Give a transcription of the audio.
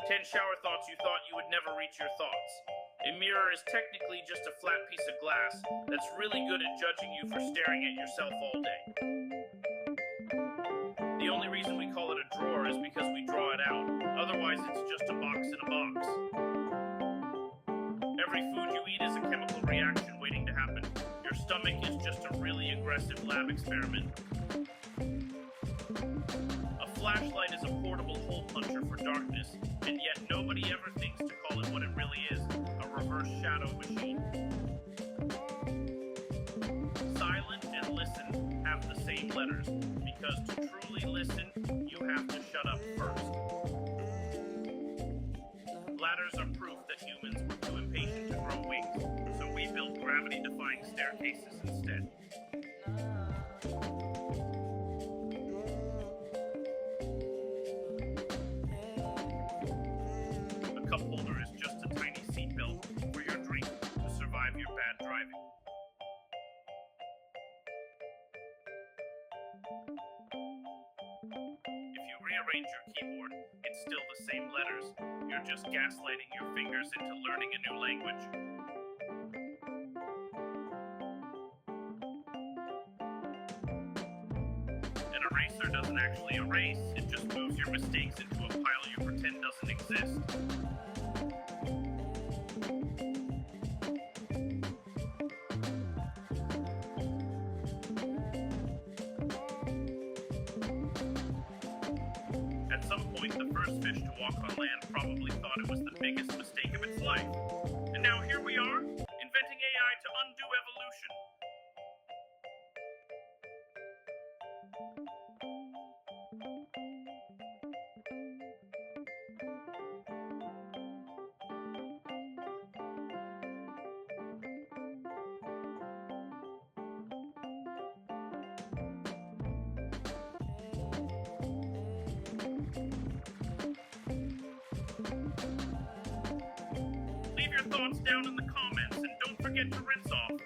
10 shower thoughts you thought you would never reach your thoughts. A mirror is technically just a flat piece of glass that's really good at judging you for staring at yourself all day. The only reason we call it a drawer is because we draw it out. Otherwise, it's just a box in a box. Every food you eat is a chemical reaction waiting to happen. Your stomach is just a really aggressive lab experiment. A flashlight is a portable hole puncher for darkness, and yet nobody ever thinks to call it what it really is, a reverse shadow machine. Silent and listen have the same letters, because to truly listen, you have to shut up first. Ladders are proof that humans were too impatient to grow wings, so we built gravity-defying staircases instead. A cup holder is just a tiny seatbelt for your drink to survive your bad driving. If you rearrange your keyboard, it's still the same letters. You're just gaslighting your fingers into learning a new language. An eraser doesn't actually erase, it just moves your mistakes into a pile you pretend doesn't exist. At some point, the first fish to walk on land probably thought it was the biggest mistake of its life. And now here we are, inventing AI to undo evolution. Leave your thoughts down in the comments and don't forget to rinse off.